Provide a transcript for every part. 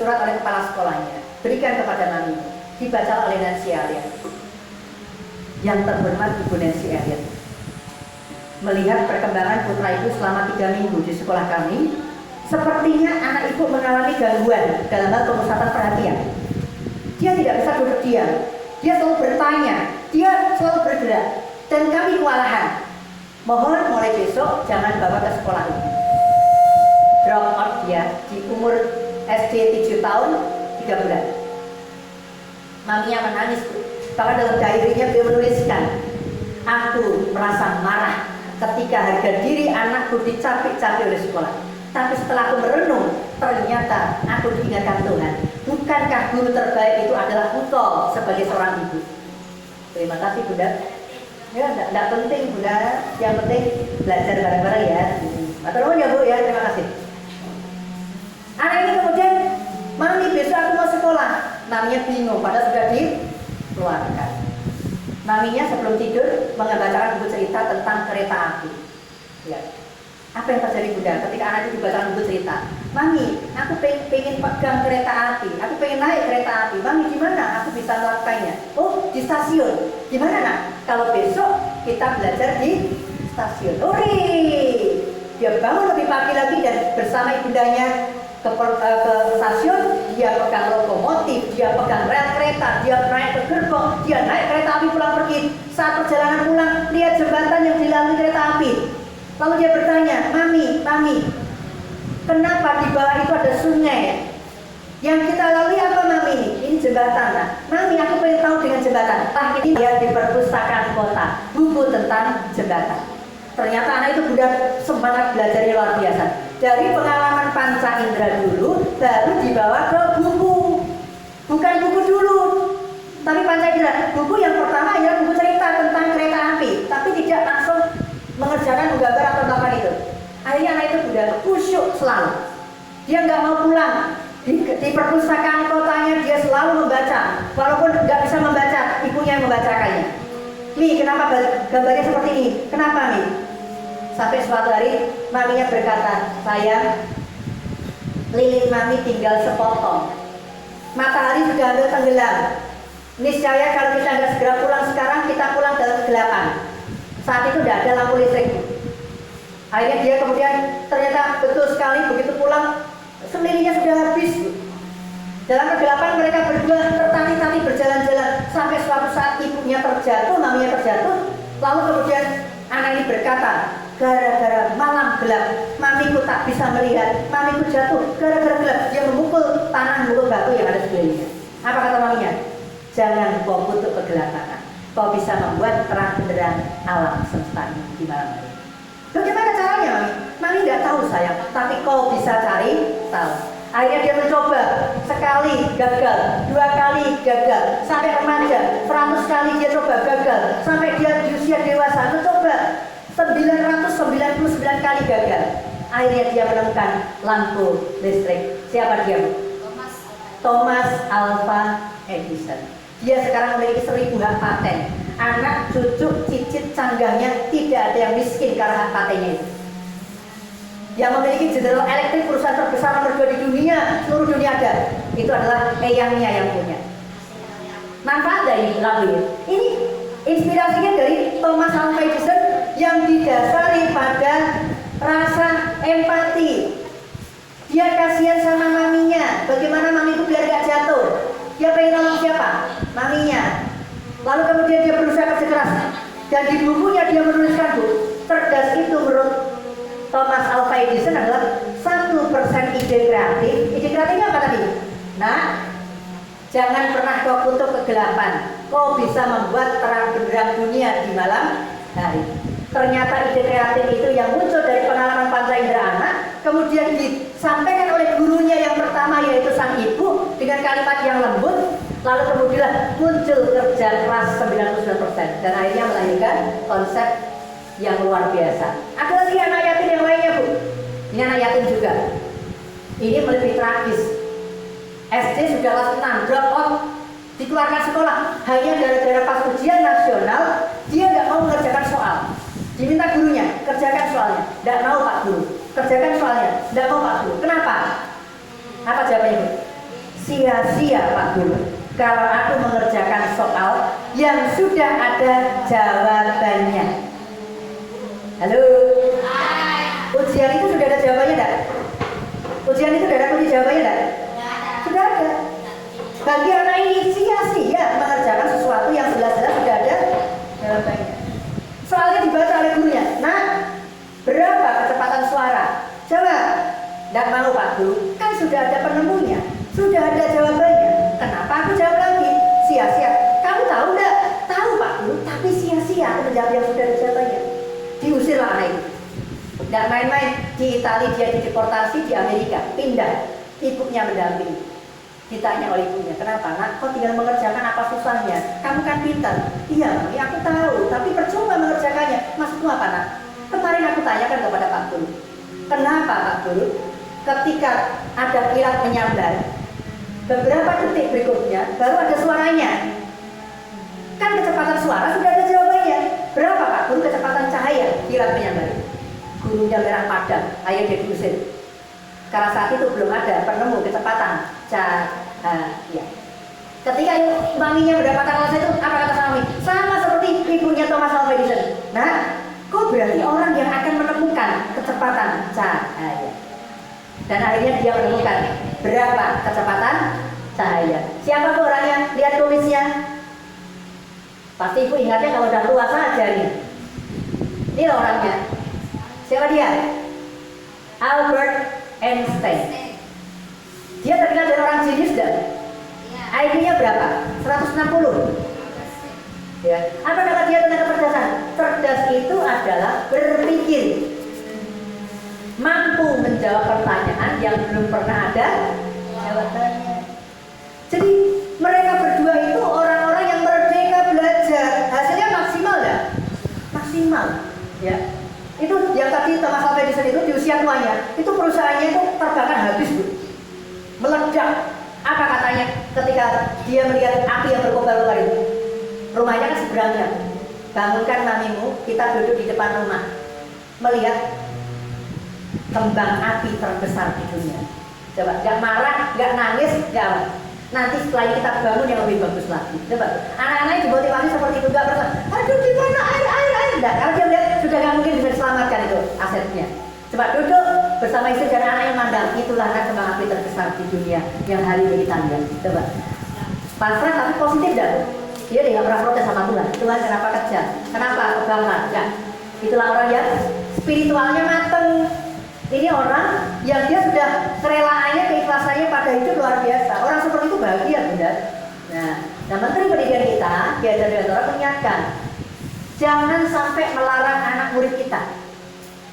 surat oleh kepala sekolahnya, berikan kepada mami. Dibaca oleh Nancy Elliot. Yang terhormat Ibu Nancy Elliot, melihat perkembangan putra ibu selama 3 minggu di sekolah kami, sepertinya anak ibu mengalami gangguan dalam hal pemusatan perhatian. Dia tidak bisa duduk diam, dia selalu bertanya, dia selalu bergerak, dan kami kewalahan. Mohon mulai besok jangan bawa ke sekolah ini. Drop out dia di umur SD 7 tahun 3 bulan. Maminya menangis, bahkan dalam diary-nya beliau menuliskan, aku merasa marah ketika harga diri anakku dicapik-capik oleh sekolah. Tapi setelah aku merenung, ternyata aku diingatkan Tuhan. Bukankah guru terbaik itu adalah engkau sebagai seorang ibu? Terima kasih Bunda. Ya, tidak penting Bunda. Yang penting belajar bareng-bareng ya. Atau nuwun ya Bu ya, terima kasih. Anak ini kemudian, mami besok aku mau sekolah. Namanya bingung, padahal sudah dikeluarkan. Maminya sebelum tidur membacakan buku cerita tentang kereta api. Ya. Apa yang terjadi Bunda ketika anak itu dibacakan buku cerita? Mami, aku pengen pegang kereta api, aku pengen naik kereta api. Mami, gimana aku bisa melakukannya? Oh, di stasiun. Gimana nak? Kalau besok kita belajar di stasiun. Ori, dia bangun lebih pagi lagi dan bersama ibundanya ke stasiun. Dia pegang lokomotif, dia pegang rel kereta, dia naik ke gerbong, dia naik kereta api pulang pergi. Saat perjalanan pulang, lihat jembatan yang dilalui kereta api. Lalu dia bertanya, mami, kenapa di bawah itu ada sungai? Yang kita lalui apa mami ini? Ini jembatan lah. Mami, aku pengen tahu dengan jembatan. Ini dia di perpustakaan kota, buku tentang jembatan. Ternyata anak itu Bunda semangat belajarnya luar biasa. Dari pengalaman panca indera dulu, baru dibawa ke buku. Bukan buku dulu, tapi panca indera. Buku yang pertama adalah buku cerita tentang kereta api, tapi tidak langsung mengerjakan menggambar atau melakukan itu. Akhirnya anak itu Bunda kusyuk selalu. Dia nggak mau pulang. Di perpustakaan kotanya dia selalu membaca, walaupun nggak bisa membaca, ibunya yang membacakannya. Mi, kenapa gambarnya seperti ini? Kenapa Mi? Sampai suatu hari maminya berkata, sayang, lilin mami tinggal sepotong. Matahari sudah hampir tenggelam. Niscaya kalau kita nggak segera pulang sekarang, kita pulang dalam kegelapan. Saat itu tidak ada lampu listrik. Akhirnya dia kemudian ternyata betul sekali begitu pulang, lilinnya sudah habis. Dalam kegelapan mereka berdua tertati-tati berjalan-jalan sampai suatu saat ibunya terjatuh, maminya terjatuh. Lalu kemudian anak ini berkata, gara-gara malam gelap, mamiku tak bisa melihat, mamiku jatuh gara-gara gelap. Dia memukul tanah, memukul batu yang ada sekelilingnya. Apa kata maminya? Jangan kau kutuk kegelapan, kau bisa membuat terang benderang alam semesta ini di malam hari. Bagaimana caranya mami? Mami tidak tahu sayang, tapi kau bisa cari tahu. Akhirnya dia mencoba, sekali gagal, 2 kali gagal, sampai remaja, 100 kali dia coba gagal, sampai dia di usia dewasa mencoba 999 kali gagal. Akhirnya dia menemukan lampu listrik. Siapa dia? Thomas Alva Edison. Dia sekarang memiliki 1000 hak paten. Anak, cucu, cicit, canggahnya tidak ada yang miskin karena hak patennya itu. Yang memiliki General Electric, perusahaan terbesar nomor 2 di dunia, seluruh dunia ada. Itu adalah eyangnya yang punya. Manfaat dari lagu ini. Ini inspirasinya dari Thomas Alva Edison yang didasari pada rasa empati. Dia kasihan sama maminya. Bagaimana mamiku biar gak jatuh? Dia pengen nolong siapa? Maminya. Lalu kemudian dia berusaha kerja keras. Dan di bukunya dia menuliskan, Bu, cerdas itu menurut Thomas Alva Edison adalah 1% ide kreatif. Ide kreatifnya apa tadi? Nah, jangan pernah kau kutuk kegelapan. Kau bisa membuat terang benderang dunia di malam hari. Ternyata ide kreatif itu yang muncul dari pengalaman panca indera anak, kemudian disampaikan oleh gurunya yang pertama yaitu sang ibu dengan kalimat yang lembut, lalu kemudian muncul kerja keras 99% dan akhirnya melahirkan konsep yang luar biasa. Ada lagi anak yatim yang lainnya Bu. Ini anak yatim juga. Ini lebih tragis. SD sudah kelas 6, drop out, dikeluarkan sekolah hanya gara-gara pas ujian nasional dia nggak mau mengerjakan soal. Diminta gurunya, kerjakan soalnya. Tidak mau Pak Guru. Kerjakan soalnya. Tidak mau Pak Guru. Kenapa? Apa jawabannya Bu? sia-sia Pak Guru kalau aku mengerjakan soal yang sudah ada jawabannya. Halo? Ujian itu sudah ada jawabannya enggak? Ujian itu sudah ada kunci jawabannya enggak? Sudah ada. Bagi anak ini sia-sia mengerjakan sesuatu yang jelas-jelas sudah ada jawabannya. Soalnya dibaca oleh gurunya. Nah, berapa kecepatan suara? Coba. Tidak mau Pak Guru, kan sudah ada penemunya, sudah ada jawabannya. Kenapa aku jawab lagi? Sia-sia. Kamu tahu enggak? Tahu Pak Guru, tapi sia-sia aku menjawab yang sudah ada jawabannya. Diusirlah anak itu. Tidak main-main. Di Italia dia dideportasi, di Amerika pindah. Ibunya mendampingi. Ditanya oleh ibunya, kenapa nak? Kau tinggal mengerjakan apa susahnya? Kamu kan pintar. Iya, Mami, aku tahu, tapi percuma mengerjakannya. Maksudmu apa nak? Kemarin aku tanyakan kepada Pak Guru. Kenapa Pak Guru? Ketika ada kilat menyambar, beberapa detik berikutnya baru ada suaranya. Kan kecepatan suara sudah ada jawabannya. Berapa Pak Guru kecepatan cahaya kilat menyambar? Gurunya merah padam, akhirnya dia diusir. Karena saat itu belum ada penemu kecepatan cahaya. Ketika maminya mendapatkan kelas itu, apa kata mami? Sama seperti ibunya Thomas Alva Edison. Nah, kok berarti orang yang akan menemukan kecepatan cahaya. Dan akhirnya dia menemukan berapa kecepatan cahaya. Siapa tuh orangnya? Lihat tulisnya. Pasti ibu ingatnya kalau udah tua saja nih. Ini orangnya. Siapa dia? Albert Einstein. Dia terkenal dari orang jenius dan IQ-nya berapa? 160. Ya. Apa kata dia tentang kecerdasan? Cerdas itu adalah berpikir, mampu menjawab pertanyaan yang belum pernah ada jawabannya. Jadi mereka berdua itu orang-orang yang merdeka belajar. Hasilnya maksimal ya? Maksimal. Ya. Itu yang tadi Thomas Alva Edison itu di usia tuanya, itu perusahaannya itu terbakar habis Bu. Meledak. Apa katanya ketika dia melihat api yang berkobar-kobar itu? Rumahnya kan seberangnya. Bangunkan mamimu, kita duduk di depan rumah, melihat kembang api terbesar di dunia. Coba, gak marah, gak nangis, gak. Nanti setelah kita bangun yang lebih bagus lagi. Coba, anak-anaknya dimotivasi seperti itu, gak pernah. Aduh, gimana air. Enggak, kalau dia lihat sudah gak mungkin bisa diselamatkan itu asetnya. Coba duduk bersama istri dan anak yang mandang. Itulah kan kembang api terbesar di dunia yang hari ini kita lihat. Coba, pasrah tapi positif dah. Dia tidak pernah protes sama Tuhan. Tuhan kenapa kejam? Kenapa kebakar? Enggak. Itulah orang yang spiritualnya mateng. Ini orang yang dia sudah kerelaannya, keikhlasannya pada hidup luar biasa. Orang seperti itu bahagia, Bunda. Nah, Menteri Pendidikan kita, Ki Hajar Dewantara mengingatkan, jangan sampai melarang anak murid kita.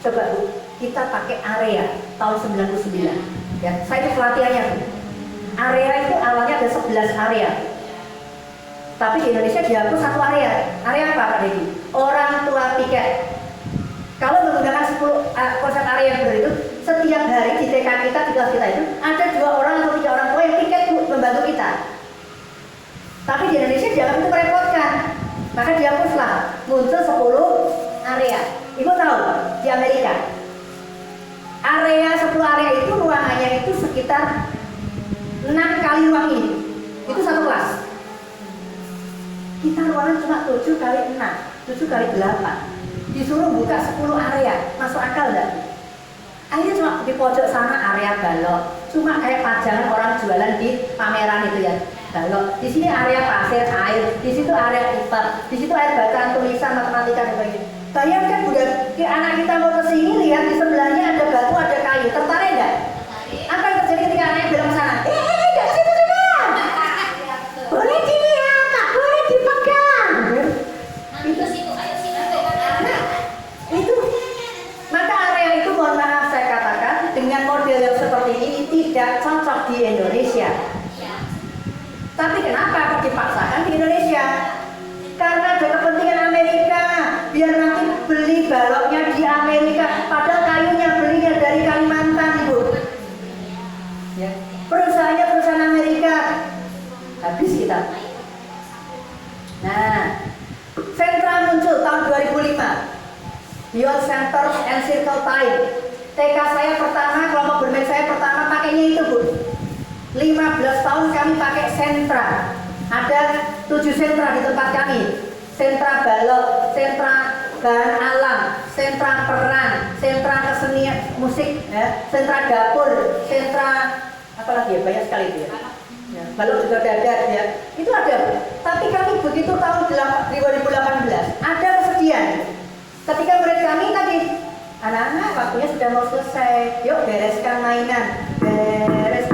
Coba Bu, kita pakai area tahun 99. Ya, saya itu pelatihannya Bu. Area itu awalnya ada 11 area. Tapi di Indonesia dihapus satu area. Area apa Pak Dedi? Orang tua piket. Kalau menggunakan 10 konsep area yang benar itu, setiap hari di TK kita, di kelas kita itu ada 2 orang atau 3 orang tua yang piket membantu kita. Tapi di Indonesia dianggap itu merepotkan, maka dihapuslah. Muncul 10 area. Ibu tahu di Amerika area 10 area itu ruangannya itu sekitar 6 kali ruang ini. Itu satu kelas. Kita ruangan cuma 7 kali 6, 7 kali 8. Disuruh buka 10 area, masuk akal enggak? Akhirnya cuma di pojok sana area balok, cuma kayak pajangan orang jualan di pameran itu ya, balok. Di sini area pasir, air, di situ area IPA, di situ air bacaan tulisan matematika dan sebagainya. Bayangkan udah anak kita mau ke sini lihat di sebelahnya ada batu, ada kayu, tertarik enggak? Apa yang terjadi ketika anaknya bilang ke sana? Enggak situ juga. Boleh dilihat, tak boleh dipegang. Itu maka area itu mohon maaf saya katakan dengan model yang seperti ini tidak cocok di Indonesia. Tapi kenapa kok dipaksakan di Indonesia? Karena ada kepentingan Amerika, biar nanti beli baloknya di Amerika, padahal kayunya belinya dari Kalimantan Ibu. Ya. Perusahaannya perusahaan Amerika, habis kita. Nah, sentra muncul tahun 2005. Beyond Center and Circle Time. TK saya pertama, kelompok bermain saya pertama pakainya itu Bu. 15 tahun kami pakai sentra. Ada 7 sentra di tempat kami. Sentra balok, sentra bahan alam, sentra peran, sentra kesenian musik, ya, sentra dapur, sentra apa lagi ya, banyak sekali itu ya. Ya, balok juga ada ya. Itu ada. Tapi kami begitu tahun 2018 ada kesedihan. Ketika murid kami tadi, anak-anak waktunya sudah mau selesai, yuk bereskan mainan, beres,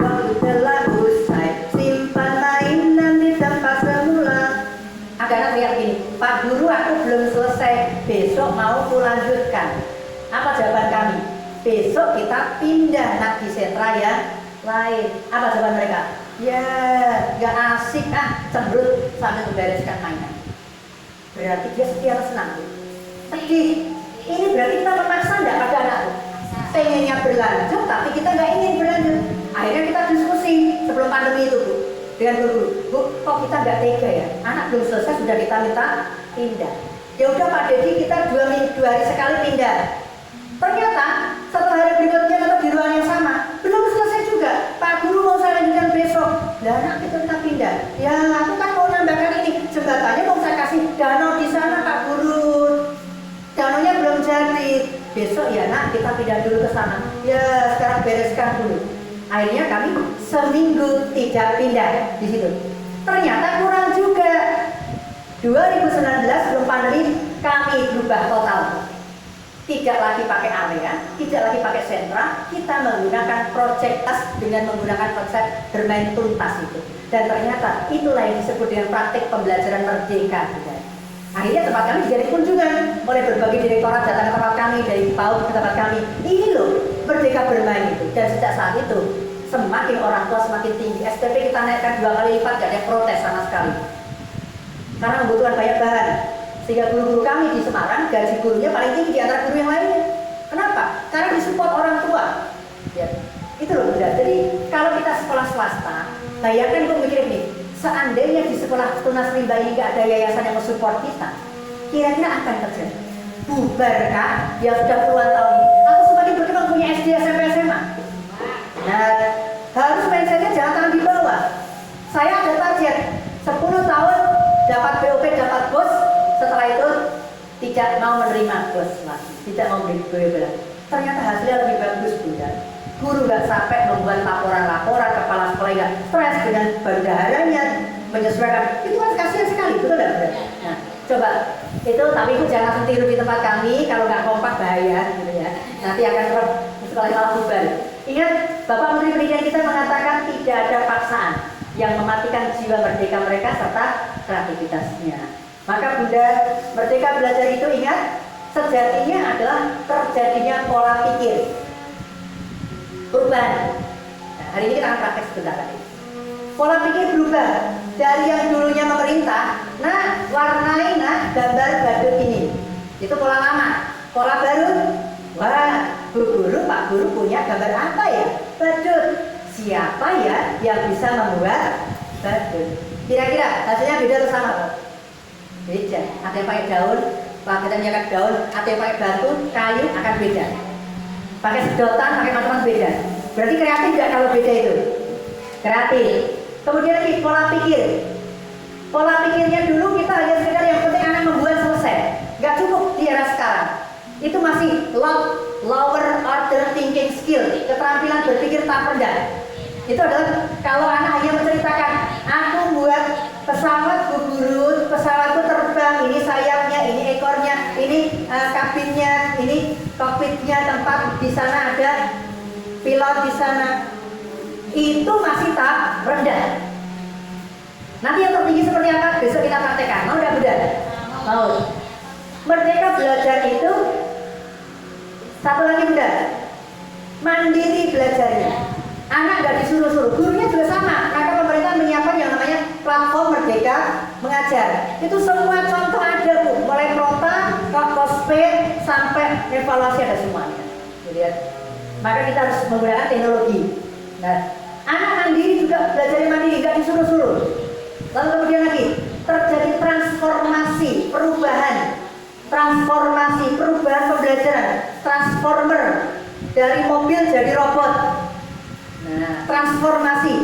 waktu telah usai, simpan mainan di tempat semula. Ada anak lihat gini, Pak Guru aku belum selesai, besok mau kulanjutkan. Apa jawaban kami? Besok kita pindah nak di sentra yang lain. Apa jawaban mereka? Ya, gak asik cemberut sambil membereskan mainan. Berarti dia setia senang. Sedih. Ini berarti kita memaksa enggak pada anak? Pengennya berlanjut, tapi kita nggak ingin berlanjut. Akhirnya kita diskusi sebelum pandemi itu, Bu, dengan guru. Bu, kok kita nggak tega ya? Anak belum selesai sudah kita minta pindah. Ya udah Pak Dedi, kita 2 hari sekali pindah. Ternyata setelah hari berikutnya tetap di ruang yang sama, belum selesai juga. Pak Guru mau saya lanjutkan besok. Lah anak kita pindah. Ya aku kan mau nambahkan ini jembatannya, mau saya kasih danau di sana Pak Guru. Danaunya belum jadi. Besok ya nak kita pindah dulu ke sana. Ya sekarang bereskan dulu. Akhirnya kami seminggu tidak pindah di situ. Ternyata kurang juga. 2019 sebelum pandemi kami berubah total. Tidak lagi pakai area, tidak lagi pakai sentra, kita menggunakan project task dengan menggunakan konsep bermain tuntas itu. Dan ternyata itulah yang disebut dengan praktik pembelajaran merdeka. Akhirnya tempat kami jadi kunjungan, mulai berbagai direktorat datang ke tempat kami, dari PAUD ke tempat kami. Ini loh merdeka bermain itu. Dan sejak saat itu semakin orang tua semakin tinggi. SPP kita naikkan 2 kali lipat, gak ada protes sama sekali. Karena membutuhkan banyak bahan. Sehingga guru-guru kami di Semarang, gaji gurunya paling tinggi di antara guru yang lainnya. Kenapa? Karena disupport orang tua. Ya, itu loh Bunda. Jadi kalau kita sekolah swasta, bayangkan gue mikir nih, seandainya di sekolah Tunas Rimba ini gak ada yayasan yang mensupport kita, kira-kira apa yang terjadi? Bubar kah? Ya sudah puluhan tahun ini. Aku semakin berkembang punya SD, SMP, SMA. Nah, harus mindsetnya jangan tangan di bawah. Saya ada target 10 tahun dapat BOP, dapat bos. Setelah itu tidak mau menerima bos lagi, tidak mau beri BOP lagi. Ternyata hasilnya lebih bagus Bunda. Guru gak capek membuat laporan-laporan, kepala sekolah gak stres dengan bendaharanya menyesuaikan. Itu kan kasihan sekali, betul gak Bunda? Nah, coba itu, tapi itu jangan langsung tiru di tempat kami. Kalau nggak kompak bahaya gitu ya. Nanti akan sekolah malah bubar. Ingat, Bapak Menteri Pendidikan kita mengatakan tidak ada paksaan yang mematikan jiwa merdeka mereka serta kreativitasnya. Maka Bunda, merdeka belajar itu ingat, sejatinya adalah terjadinya pola pikir perubahan. Nah, hari ini kita akan praktek sebentar lagi. Pola pikir berubah dari yang dulunya memerintah. Nah, warnai gambar badut ini. Itu pola lama. Pola baru, wah, Bu Guru, Pak Guru punya gambar apa ya? Badut. Siapa ya yang bisa membuat badut? Kira-kira hasilnya beda atau sama? Beda. Ada yang pakai daun, ada yang pakai daun, ada yang pakai batu, kayu, akan beda. Pakai sedotan, pakai macam-macam beda. Berarti kreatif nggak kalau beda itu? Kreatif. Kemudian lagi pola pikir. Pola pikirnya dulu kita hanya sekedar yang penting anak membuat selesai. Nggak cukup di era sekarang. Itu masih lower order thinking skill, keterampilan berpikir tahap rendah. Itu adalah kalau anak hanya menceritakan, aku buat pesawat Bu Guru, pesawatku terbang, ini sayapnya, ini ekornya, ini kabinnya, ini kokpitnya, tempat di sana ada pilot di sana. Itu masih tahap rendah. Nanti yang tertinggi seperti apa? Besok kita praktekkan. Mau enggak Bunda? Mau. Merdeka belajar itu satu lagi Bunda, mandiri belajarnya. Anak nggak disuruh-suruh, gurunya juga sama. Maka pemerintah menyiapkan yang namanya platform Merdeka Mengajar. Itu semua contoh ada Bu, mulai prota, kosped, sampai evaluasi ada semuanya. Jadi, maka kita harus menggunakan teknologi. Nah, anak mandiri juga belajar mandiri, nggak disuruh-suruh. Lalu kemudian lagi terjadi transformasi, perubahan pembelajaran, transformer dari mobil jadi robot. Nah, transformasi